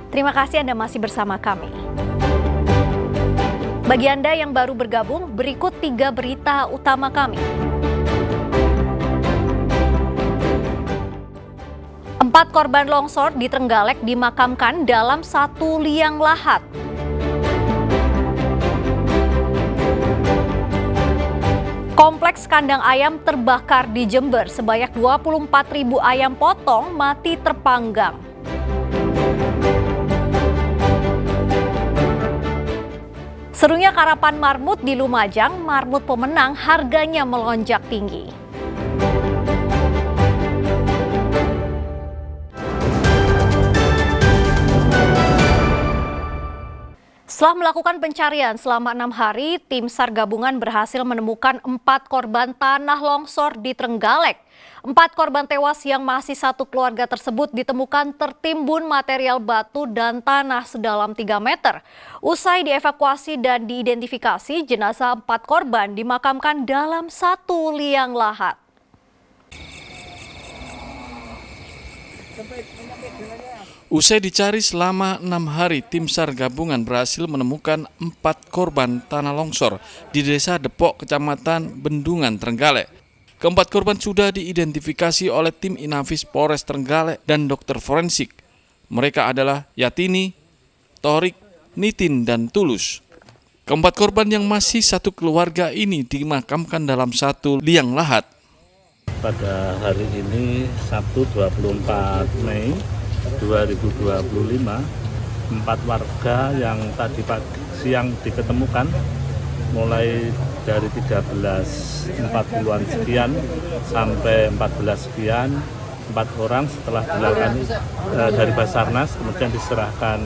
Terima kasih Anda masih bersama kami. Bagi Anda yang baru bergabung, berikut 3 berita utama kami. 4 korban longsor di Trenggalek dimakamkan dalam satu liang lahat. Kompleks kandang ayam terbakar di Jember, sebanyak 24.000 ayam potong mati terpanggang. Serunya karapan marmut di Lumajang, marmut pemenang harganya melonjak tinggi. Setelah melakukan pencarian selama 6 hari, tim SAR gabungan berhasil menemukan 4 korban tanah longsor di Trenggalek. 4 korban tewas yang masih satu keluarga tersebut ditemukan tertimbun material batu dan tanah sedalam 3 meter. Usai dievakuasi dan diidentifikasi, jenazah 4 korban dimakamkan dalam satu liang lahat. Usai dicari selama 6 hari, tim SAR gabungan berhasil menemukan 4 korban tanah longsor di Desa Depok, Kecamatan Bendungan, Trenggalek. Keempat korban sudah diidentifikasi oleh tim Inafis Polres Trenggalek dan dokter forensik. Mereka adalah Yatini, Torik, Nitin, dan Tulus. Keempat korban yang masih satu keluarga ini dimakamkan dalam satu liang lahat. Pada hari ini, Sabtu 24 Mei 2025, 4 warga yang tadi siang diketemukan mulai dari 13.40-an sekian sampai 14 sekian, 4 orang setelah dilakukan dari Basarnas kemudian diserahkan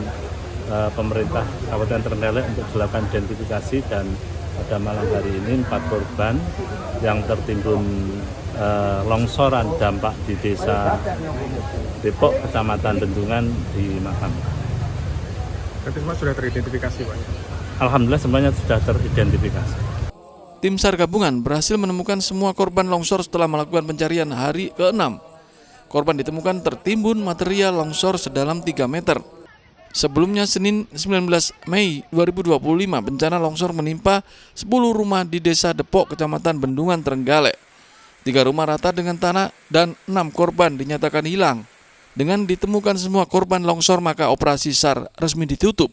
pemerintah Kabupaten Trenggalek untuk dilakukan identifikasi, dan pada malam hari ini 4 korban yang tertimbun longsoran dampak di Desa Depok, Kecamatan Bendungan dimakamkan. Berarti semua sudah teridentifikasi, Pak? Alhamdulillah semuanya sudah teridentifikasi. Tim SAR gabungan berhasil menemukan semua korban longsor setelah melakukan pencarian hari ke-6. Korban ditemukan tertimbun material longsor sedalam 3 meter. Sebelumnya Senin 19 Mei 2025 bencana longsor menimpa 10 rumah di Desa Depok, Kecamatan Bendungan, Trenggalek. 3 rumah rata dengan tanah dan 6 korban dinyatakan hilang. Dengan ditemukan semua korban longsor, maka operasi SAR resmi ditutup.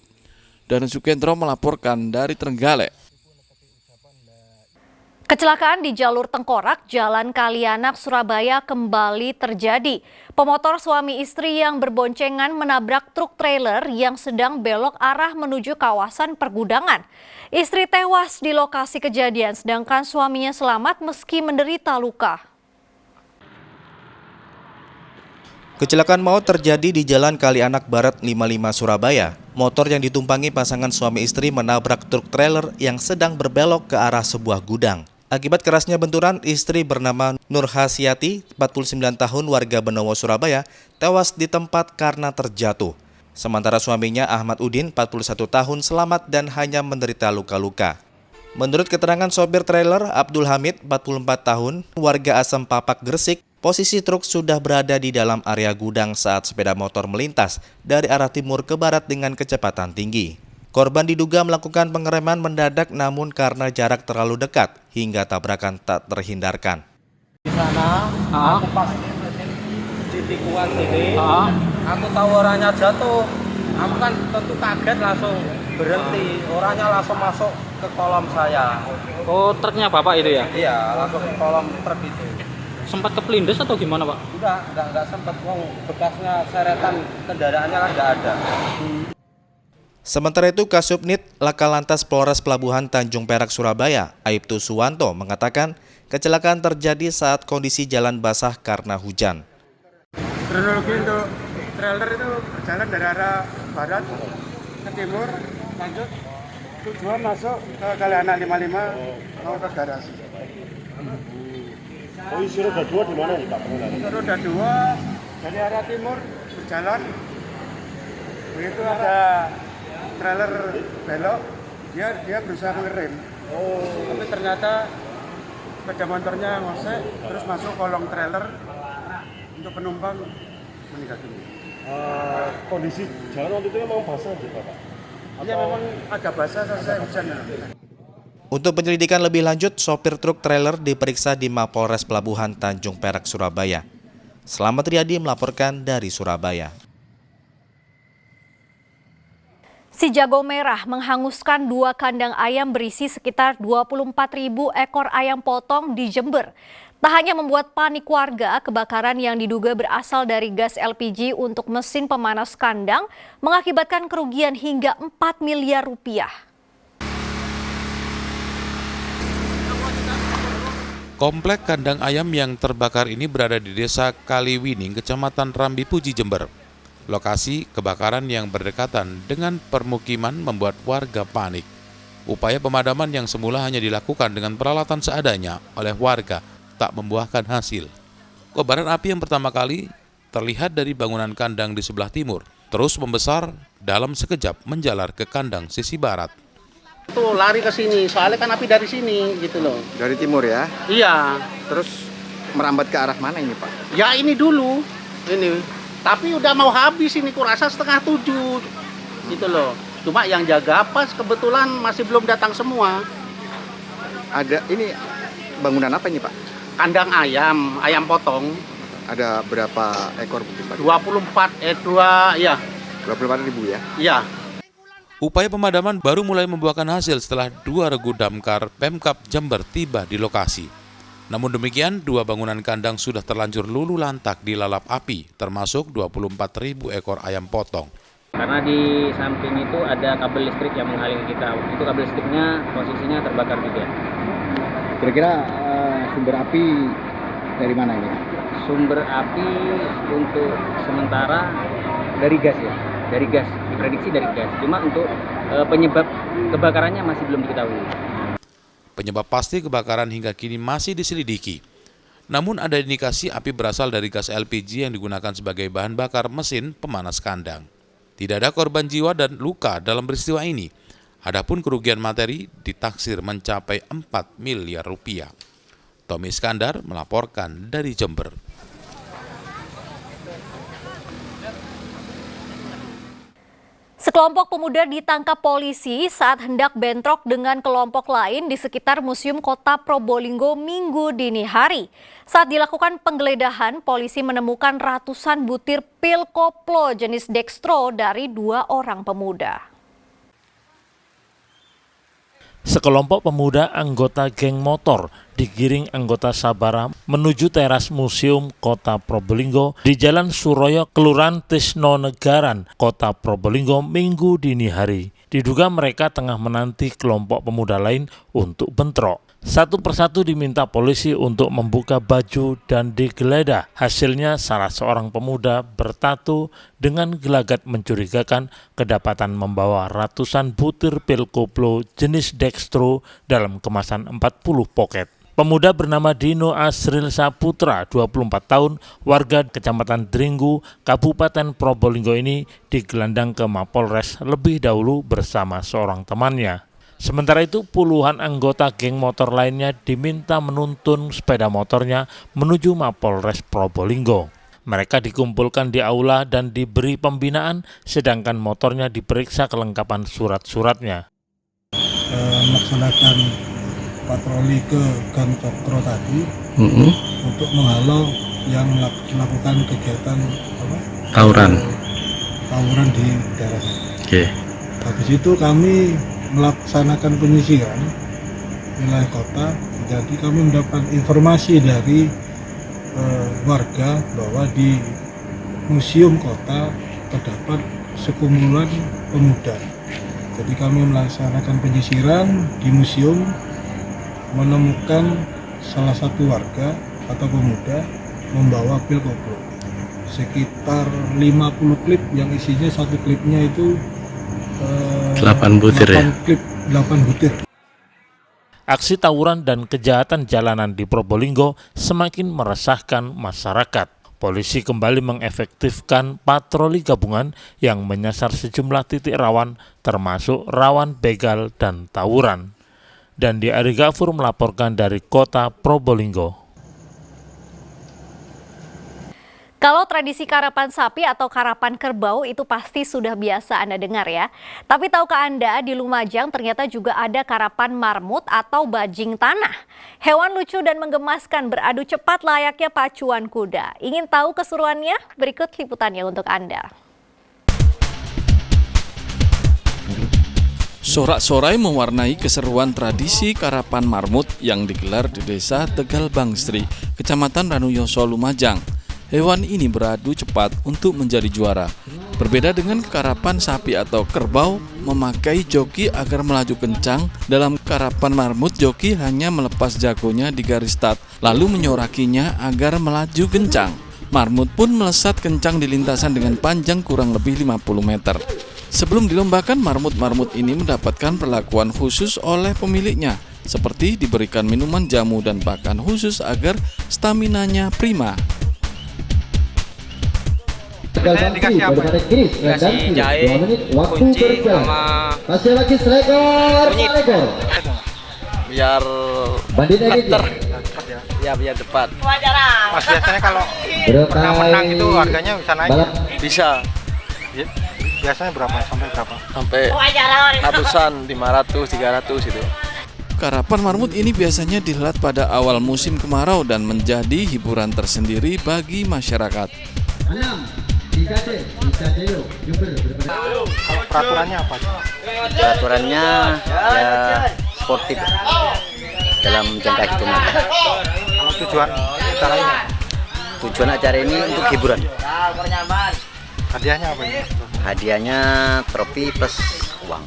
Dan Sukendro melaporkan dari Trenggalek. Kecelakaan di jalur Tengkorak, Jalan Kalianak, Surabaya kembali terjadi. Pemotor suami istri yang berboncengan menabrak truk trailer yang sedang belok arah menuju kawasan pergudangan. Istri tewas di lokasi kejadian, sedangkan suaminya selamat meski menderita luka. Kecelakaan maut terjadi di Jalan Kalianak Barat 55 Surabaya. Motor yang ditumpangi pasangan suami istri menabrak truk trailer yang sedang berbelok ke arah sebuah gudang. Akibat kerasnya benturan, istri bernama Nur Hasyati, 49 tahun, warga Benowo, Surabaya, tewas di tempat karena terjatuh. Sementara suaminya Ahmad Udin, 41 tahun, selamat dan hanya menderita luka-luka. Menurut keterangan sopir trailer Abdul Hamid, 44 tahun, warga Asem Papak, Gresik, posisi truk sudah berada di dalam area gudang saat sepeda motor melintas dari arah timur ke barat dengan kecepatan tinggi. Korban diduga melakukan pengereman mendadak, namun karena jarak terlalu dekat hingga tabrakan tak terhindarkan. Di sana, aku pas di tikungan sini, aku tahu orangnya jatuh. Aku kan tentu kaget, langsung berhenti. Orangnya langsung masuk ke kolom saya. Oh, truknya Bapak itu ya? Iya, langsung ke kolom truk itu. Sempat keplindes atau gimana, Pak? Enggak sempat. Bekasnya seretan kendaraannya kan enggak ada. Sementara itu, Kasubnit Laka Lantas Polres Pelabuhan Tanjung Perak, Surabaya, Aibtu Suwanto, mengatakan kecelakaan terjadi saat kondisi jalan basah karena hujan. Kronologi untuk trailer itu berjalan dari arah barat ke timur, lanjut tujuan masuk ke Kalianak 55 mau ke garasi. Isi roda 2 di mana Pak? Roda 2 dari arah timur berjalan, begitu ada trailer belok, dia berusaha ngerem. Tapi ternyata sepeda motornya ngosek, terus masuk kolong trailer untuk penumpang meninggal dunia. Kondisi jalan waktu itu memang basah aja Bapak? Iya memang agak basah selesai hujan. Untuk penyelidikan lebih lanjut, sopir truk trailer diperiksa di Mapolres Pelabuhan Tanjung Perak, Surabaya. Slamet Riyadi melaporkan dari Surabaya. Si jago merah menghanguskan 2 kandang ayam berisi sekitar 24.000 ekor ayam potong di Jember. Tak hanya membuat panik warga, kebakaran yang diduga berasal dari gas LPG untuk mesin pemanas kandang mengakibatkan kerugian hingga 4 miliar rupiah. Komplek kandang ayam yang terbakar ini berada di Desa Kaliwining, Kecamatan Rambi Puji, Jember. Lokasi kebakaran yang berdekatan dengan permukiman membuat warga panik. Upaya pemadaman yang semula hanya dilakukan dengan peralatan seadanya oleh warga tak membuahkan hasil. Kobaran api yang pertama kali terlihat dari bangunan kandang di sebelah timur, terus membesar dalam sekejap menjalar ke kandang sisi barat. Itu lari ke sini, soalnya kan api dari sini gitu loh. Dari timur ya? Iya. Terus merambat ke arah mana ini Pak? Ya ini dulu, ini. Tapi udah mau habis ini, kurasa 6:30 gitu loh. Cuma yang jaga pas kebetulan masih belum datang semua. Ada ini bangunan apa ini Pak? Kandang ayam, ayam potong. Ada berapa ekor Pak? 24 24.000 ya? Iya. Upaya pemadaman baru mulai membuahkan hasil setelah 2 regu damkar Pemkab Jember tiba di lokasi. Namun demikian, 2 bangunan kandang sudah terlanjur lulu lantak dilalap api, termasuk 24.000 ekor ayam potong. Karena di samping itu ada kabel listrik yang menghalangi kita. Itu kabel listriknya posisinya terbakar juga. Kira-kira sumber api dari mana ini? Sumber api untuk sementara dari gas ya. Dari gas, diprediksi dari gas. Cuma untuk penyebab kebakarannya masih belum diketahui. Penyebab pasti kebakaran hingga kini masih diselidiki. Namun ada indikasi api berasal dari gas LPG yang digunakan sebagai bahan bakar mesin pemanas kandang. Tidak ada korban jiwa dan luka dalam peristiwa ini. Adapun kerugian materi ditaksir mencapai 4 miliar rupiah. Tommy Iskandar melaporkan dari Jember. Sekelompok pemuda ditangkap polisi saat hendak bentrok dengan kelompok lain di sekitar Museum Kota Probolinggo Minggu dini hari. Saat dilakukan penggeledahan, polisi menemukan ratusan butir pil koplo jenis dextro dari 2 orang pemuda. Sekelompok pemuda anggota geng motor digiring anggota Sabara menuju teras Museum Kota Probolinggo di Jalan Suroyo, Kelurahan Tisnonegaran, Kota Probolinggo Minggu dini hari. Diduga mereka tengah menanti kelompok pemuda lain untuk bentrok. Satu persatu diminta polisi untuk membuka baju dan digeledah. Hasilnya salah seorang pemuda bertatu dengan gelagat mencurigakan kedapatan membawa ratusan butir pil koplo jenis dextro dalam kemasan 40 poket. Pemuda bernama Dino Asril Saputra, 24 tahun, warga Kecamatan Dringgu, Kabupaten Probolinggo ini digelandang ke Mapolres lebih dahulu bersama seorang temannya. Sementara itu, puluhan anggota geng motor lainnya diminta menuntun sepeda motornya menuju Mapolres Probolinggo. Mereka dikumpulkan di aula dan diberi pembinaan, sedangkan motornya diperiksa kelengkapan surat-suratnya. Melaksanakan patroli ke Gang Cokro tadi untuk menghalau yang melakukan kegiatan tawuran di daerah. Habis itu kami melaksanakan penyisiran wilayah kota, jadi kami mendapat informasi dari warga bahwa di museum kota terdapat sekumpulan pemuda. Jadi kami melaksanakan penyisiran di museum, menemukan salah satu warga atau pemuda membawa pil koplo sekitar 50 klip yang isinya satu klipnya itu 8 butir. Aksi tawuran dan kejahatan jalanan di Probolinggo semakin meresahkan masyarakat. Polisi kembali mengefektifkan patroli gabungan yang menyasar sejumlah titik rawan, termasuk rawan begal dan tawuran. Dan Ari Gafur melaporkan dari Kota Probolinggo. Kalau tradisi karapan sapi atau karapan kerbau itu pasti sudah biasa Anda dengar ya. Tapi tahukah Anda di Lumajang ternyata juga ada karapan marmut atau bajing tanah. Hewan lucu dan menggemaskan beradu cepat layaknya pacuan kuda. Ingin tahu keseruannya? Berikut liputannya untuk Anda. Sorak-sorai mewarnai keseruan tradisi karapan marmut yang digelar di Desa Tegal Bangsri, Kecamatan Ranuyoso, Lumajang. Hewan ini beradu cepat untuk menjadi juara. Berbeda dengan karapan sapi atau kerbau, memakai joki agar melaju kencang. Dalam karapan marmut, joki hanya melepas jagonya di garis start, lalu menyorakinya agar melaju kencang. Marmut pun melesat kencang di lintasan dengan panjang kurang lebih 50 meter. Sebelum dilombakan, marmut-marmut ini mendapatkan perlakuan khusus oleh pemiliknya, seperti diberikan minuman jamu dan pakan khusus agar staminanya prima. Dikasih apa? Dikasih jahe, kunci, sama kunyit. Biar letter. Ya biar cepat. Mas, biasanya kalau menang itu harganya bisa naik? Bisa. Biasanya berapa? Sampai berapa? Sampai ratusan, 500, 300 itu. Karapan marmut ini biasanya dihelat pada awal musim kemarau dan menjadi hiburan tersendiri bagi masyarakat. Kalau peraturannya apa? Peraturannya ya sportif dalam jangka hitungan. Kalau tujuan acaranya? Tujuan acara ini untuk hiburan. Hadiahnya apa ini? Hadiahnya trofi plus uang.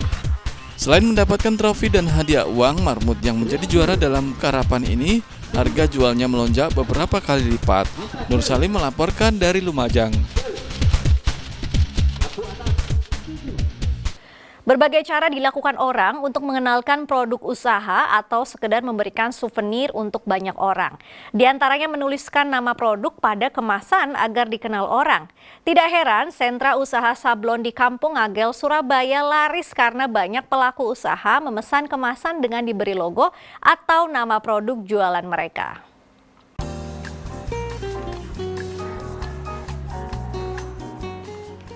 Selain mendapatkan trofi dan hadiah uang, marmut yang menjadi juara dalam karapan ini, harga jualnya melonjak beberapa kali lipat. Nur Salim melaporkan dari Lumajang. Berbagai cara dilakukan orang untuk mengenalkan produk usaha atau sekedar memberikan souvenir untuk banyak orang. Di antaranya menuliskan nama produk pada kemasan agar dikenal orang. Tidak heran, sentra usaha sablon di Kampung Ngagel, Surabaya laris karena banyak pelaku usaha memesan kemasan dengan diberi logo atau nama produk jualan mereka.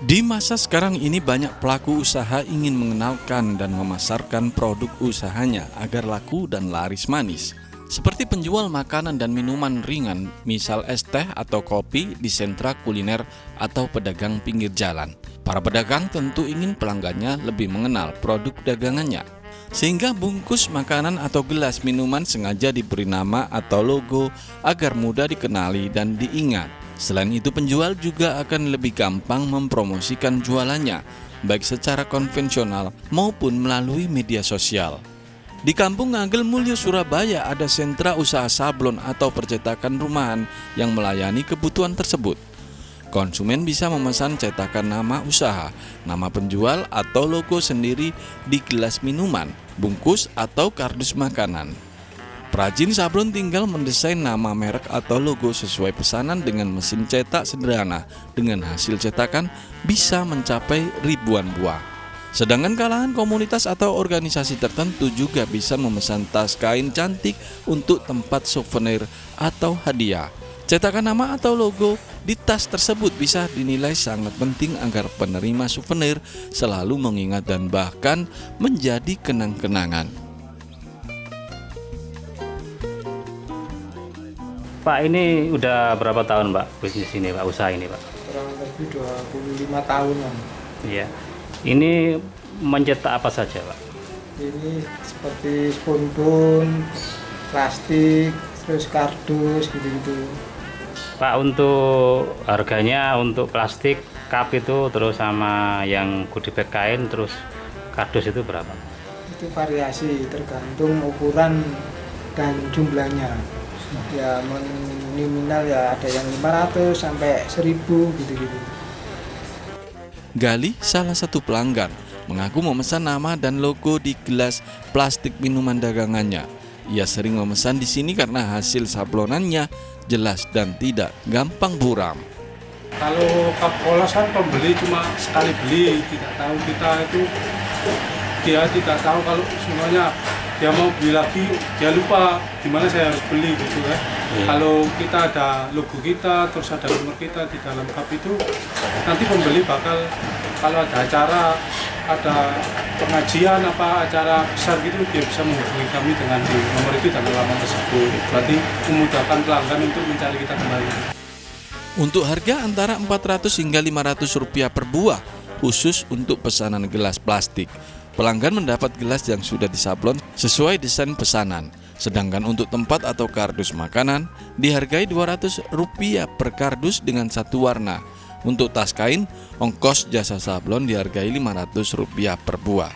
Di masa sekarang ini banyak pelaku usaha ingin mengenalkan dan memasarkan produk usahanya agar laku dan laris manis. Seperti penjual makanan dan minuman ringan, misal es teh atau kopi di sentra kuliner atau pedagang pinggir jalan. Para pedagang tentu ingin pelanggannya lebih mengenal produk dagangannya. Sehingga bungkus makanan atau gelas minuman sengaja diberi nama atau logo agar mudah dikenali dan diingat. Selain itu, penjual juga akan lebih gampang mempromosikan jualannya, baik secara konvensional maupun melalui media sosial. Di Kampung Ngagel Mulyo, Surabaya ada sentra usaha sablon atau percetakan rumahan yang melayani kebutuhan tersebut. Konsumen bisa memesan cetakan nama usaha, nama penjual atau logo sendiri di gelas minuman, bungkus atau kardus makanan. Perajin sablon tinggal mendesain nama merek atau logo sesuai pesanan dengan mesin cetak sederhana. Dengan hasil cetakan bisa mencapai ribuan buah. Sedangkan kalangan komunitas atau organisasi tertentu juga bisa memesan tas kain cantik untuk tempat souvenir atau hadiah. Cetakan nama atau logo di tas tersebut bisa dinilai sangat penting agar penerima souvenir selalu mengingat dan bahkan menjadi kenang-kenangan. Pak, ini udah berapa tahun Pak bisnis ini Pak, usaha ini Pak? Kurang lebih 25 tahunan. Iya. Ini mencetak apa saja Pak? Ini seperti spons, plastik, terus kardus gitu-gitu. Pak, untuk harganya untuk plastik, cup itu terus sama yang goodie bag kain terus kardus itu berapa? Itu variasi tergantung ukuran dan jumlahnya. Ya minimal ya ada yang 500 sampai 1000 gitu-gitu. Gali, salah satu pelanggan, mengaku memesan nama dan logo di gelas plastik minuman dagangannya. Ia sering memesan di sini karena hasil sablonannya jelas dan tidak gampang buram. Kalau cup polos kan pembeli cuma sekali beli, tidak tahu kita itu, dia tidak tahu kalau semuanya dia mau beli lagi, dia lupa di mana saya harus beli gitu kan. Kalau kita ada logo kita, terus ada nomor kita di dalam cup itu, nanti pembeli bakal kalau ada acara, ada pengajian apa acara besar gitu, dia bisa menghubungi kami dengan di nomor itu dan alamat tersebut. Berarti memudahkan pelanggan untuk mencari kita kembali. Untuk harga antara Rp400 hingga Rp500 per buah, khusus untuk pesanan gelas plastik. Pelanggan mendapat gelas yang sudah disablon sesuai desain pesanan. Sedangkan untuk tempat atau kardus makanan dihargai Rp200 per kardus dengan satu warna. Untuk tas kain, ongkos jasa sablon dihargai Rp500 per buah.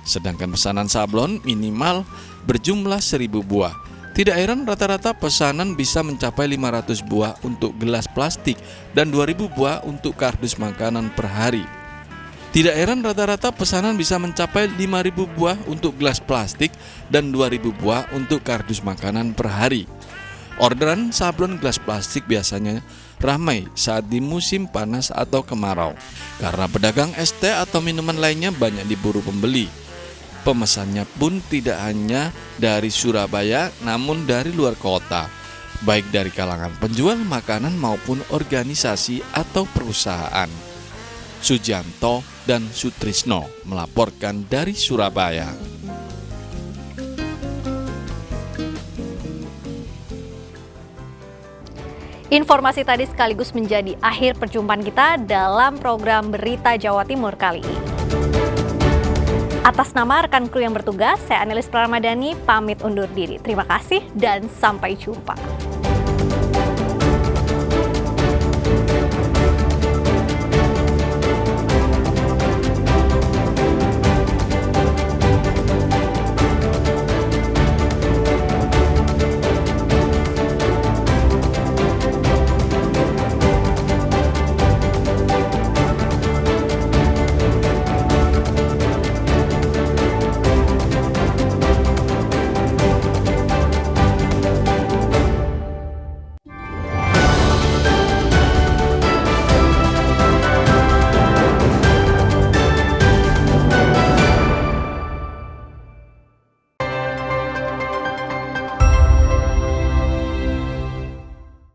Sedangkan pesanan sablon minimal berjumlah 1.000 buah. Tidak heran rata-rata pesanan bisa mencapai 500 buah untuk gelas plastik dan 2.000 buah untuk kardus makanan per hari. Tidak heran rata-rata pesanan bisa mencapai 5.000 buah untuk gelas plastik dan 2.000 buah untuk kardus makanan per hari. Orderan sablon gelas plastik biasanya ramai saat di musim panas atau kemarau, karena pedagang es teh atau minuman lainnya banyak diburu pembeli. Pemesannya pun tidak hanya dari Surabaya, namun dari luar kota, baik dari kalangan penjual makanan maupun organisasi atau perusahaan. Sujanto dan Sutrisno melaporkan dari Surabaya. Informasi tadi sekaligus menjadi akhir perjumpaan kita dalam program Berita Jawa Timur kali ini. Atas nama rekan kru yang bertugas, saya Anelis Pramadani pamit undur diri. Terima kasih dan sampai jumpa.